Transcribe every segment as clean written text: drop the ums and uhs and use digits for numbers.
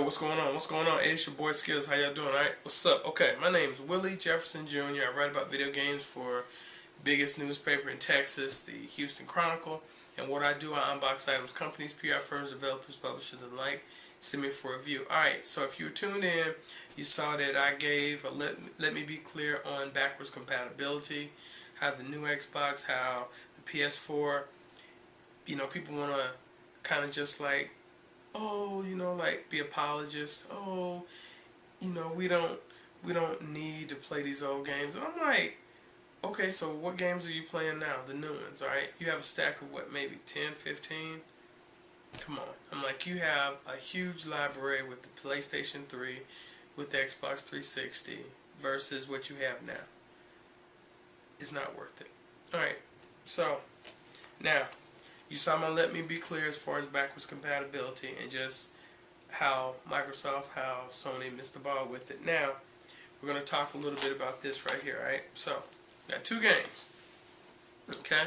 what's going on? What's going on? Hey, it's your boy Skills. How y'all doing? Alright, what's up? Okay, my name's Willie Jefferson Jr. I write about video games for biggest newspaper in Texas, the Houston Chronicle. And what I do, I unbox items companies, PR firms, developers, publishers, and the like send me for review. Alright, so if you were tuned in, you saw that I gave a let me be clear on backwards compatibility, how the new Xbox, how the PS4, people want to kind of just like, oh, like be apologists. Oh, we don't need to play these old games. And I'm like, okay, so what games are you playing now? The new ones, alright? You have a stack of what, maybe 10, 15? Come on. I'm like, you have a huge library with the PlayStation 3, with the Xbox 360, versus what you have now. It's not worth it. Alright, so, now, you saw my let me be clear as far as backwards compatibility and just how Microsoft, how Sony missed the ball with it. Now, we're going to talk a little bit about this right here, alright? So, we got two games, okay?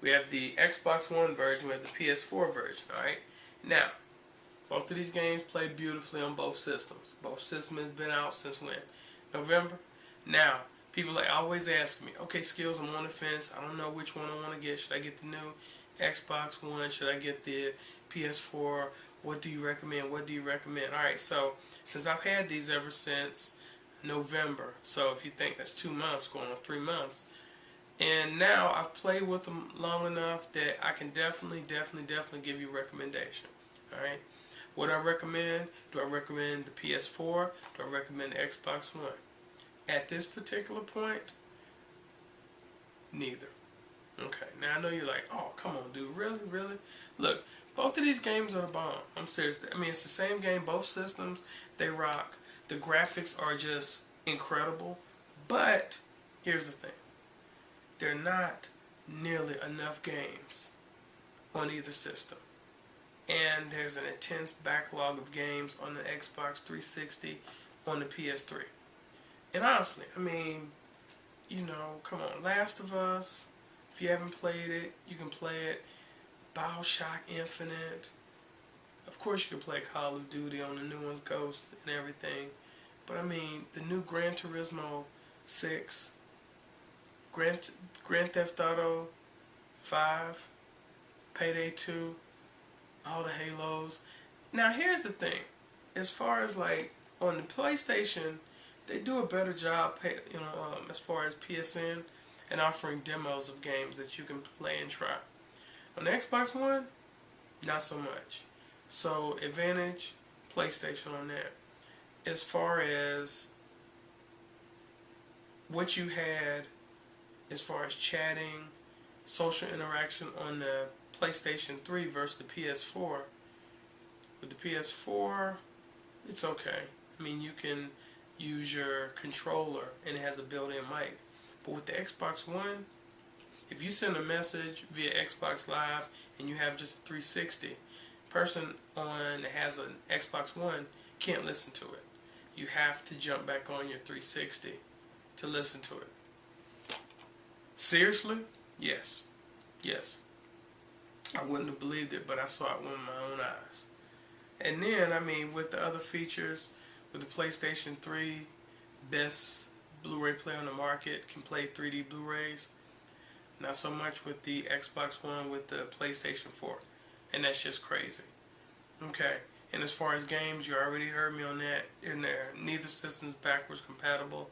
We have the Xbox One version, we have the PS4 version, alright? Now, both of these games play beautifully on both systems. Both systems have been out since when? November? Now, people always ask me, okay, Skills, I'm on the fence. I don't know which one I want to get. Should I get the new Xbox One? Should I get the PS4? What do you recommend? What do you recommend? Alright, so since I've had these ever since November, so if you think that's 2 months, going on 3 months, and now I've played with them long enough that I can definitely give you a recommendation. Alright, what do I recommend? Do I recommend the PS4? Do I recommend the Xbox One? At this particular point, neither. Okay, now I know you're like, oh, come on, dude, really? Look, both of these games are the bomb. I'm serious. I mean, it's the same game, both systems, they rock. The graphics are just incredible, but here's the thing. There are not nearly enough games on either system. And there's an intense backlog of games on the Xbox 360, on the PS3. And honestly, I mean, come on, Last of Us, if you haven't played it, you can play it. BioShock Infinite. Of course you can play Call of Duty on the new ones, Ghost and everything. But I mean, the new Gran Turismo 6, Grand Theft Auto 5, Payday 2, all the Halos. Now here's the thing. As far as like on the PlayStation, they do a better job, as far as PSN and offering demos of games that you can play and try. On the Xbox One, not so much. So, advantage, PlayStation on that. As far as what you had, as far as chatting, social interaction on the PlayStation 3 versus the PS4, with the PS4, it's okay. I mean, you can use your controller and it has a built-in mic. But with the Xbox One, if you send a message via Xbox Live and you have just a 360, person that has an Xbox One can't listen to it. You have to jump back on your 360 to listen to it. Seriously? Yes. I wouldn't have believed it, but I saw it with my own eyes. And then, I mean, with the other features, with the PlayStation 3, best Blu-ray player on the market, can play 3D Blu-rays. Not so much with the Xbox One, with the PlayStation 4. And that's just crazy. Okay, and as far as games, you already heard me on that. In there, neither system's backwards compatible.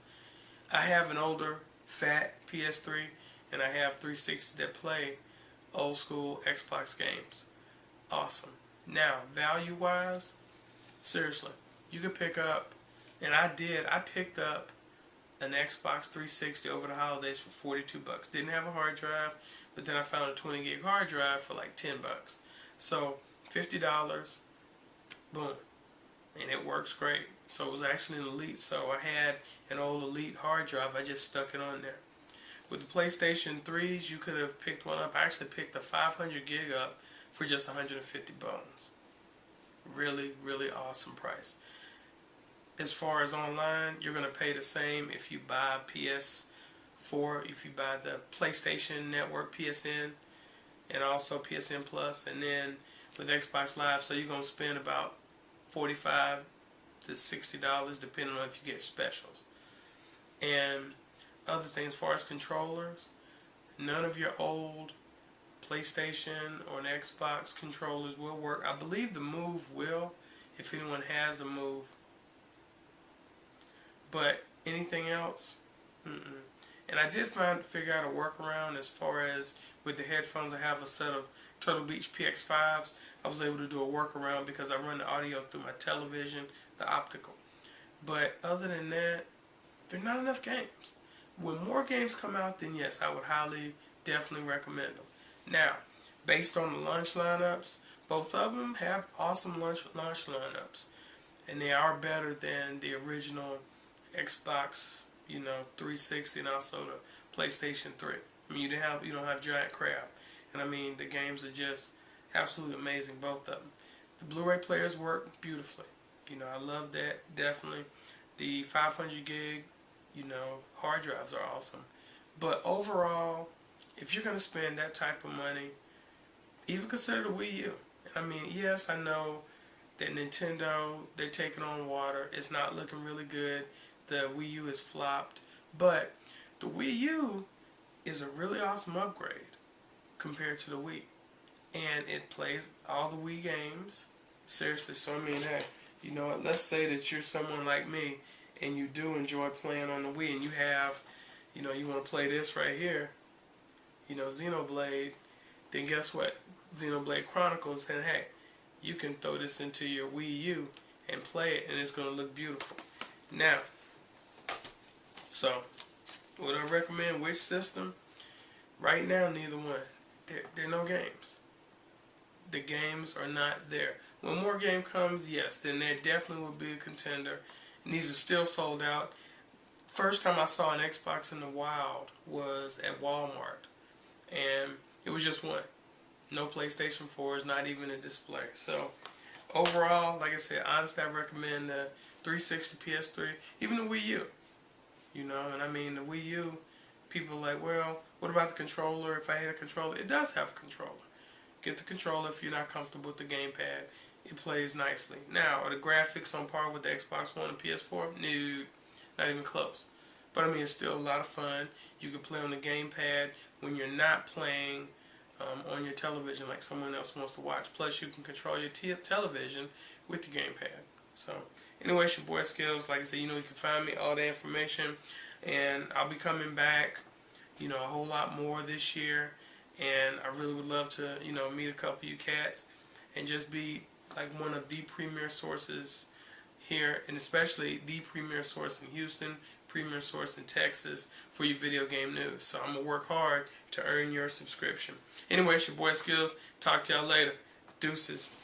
I have an older, fat PS3, and I have 360s that play old school Xbox games. Awesome. Now, value-wise, seriously, you could pick up, and I picked up an Xbox 360 over the holidays for 42 bucks. Didn't have a hard drive, but then I found a 20 gig hard drive for like 10 bucks. So, $50, boom. And it works great. So it was actually an Elite, so I had an old Elite hard drive, I just stuck it on there. With the PlayStation 3s, you could have picked one up. I actually picked a 500 gig up for just 150 bones. Really awesome price. As far as online, you're going to pay the same if you buy PS4, if you buy the PlayStation Network PSN, and also PSN Plus, and then with Xbox Live, so you're going to spend about $45 to $60 depending on if you get specials. And other things, as far as controllers, none of your old PlayStation or an Xbox controllers will work. I believe the Move will, if anyone has a Move. But anything else, And I did figure out a workaround as far as with the headphones. I have a set of Turtle Beach PX5s. I was able to do a workaround because I run the audio through my television, the optical. But other than that, there are not enough games. When more games come out, then yes, I would highly, definitely recommend them. Now, based on the launch lineups, both of them have awesome launch lineups. And they are better than the original Xbox, 360 and also the PlayStation 3. I mean, you don't have giant crab. And I mean, the games are just absolutely amazing, both of them. The Blu-ray players work beautifully. I love that, definitely. The 500 gig, hard drives are awesome. But overall, if you're going to spend that type of money, even consider the Wii U. I mean, yes, I know that Nintendo, they're taking on water. It's not looking really good. The Wii U is flopped. But the Wii U is a really awesome upgrade compared to the Wii. And it plays all the Wii games. Seriously, so I mean, hey, let's say that you're someone like me and you do enjoy playing on the Wii and you have, you want to play this right here, Xenoblade, then guess what? Xenoblade Chronicles, and hey, you can throw this into your Wii U and play it, and it's going to look beautiful. Now, so, would I recommend which system? Right now, neither one. There are no games. The games are not there. When more game comes, yes, then there definitely will be a contender. And these are still sold out. First time I saw an Xbox in the wild was at Walmart. And it was just one. No PlayStation 4s, not even a display. So, overall, like I said, honestly, I recommend the 360, PS3, even the Wii U. And I mean, the Wii U, people are like, well, what about the controller? If I had a controller, it does have a controller. Get the controller if you're not comfortable with the gamepad. It plays nicely. Now, are the graphics on par with the Xbox One and PS4? No, not even close. But I mean, it's still a lot of fun. You can play on the gamepad when you're not playing on your television like someone else wants to watch. Plus, you can control your television with your gamepad. So, anyway, it's your boy Skills. Like I said, you can find me all the information. And I'll be coming back, a whole lot more this year. And I really would love to, meet a couple of you cats and just be like one of the premier sources here, and especially the premier source in Houston, premier source in Texas for your video game news. So I'm going to work hard to earn your subscription. Anyway, it's your boy Skills. Talk to y'all later. Deuces.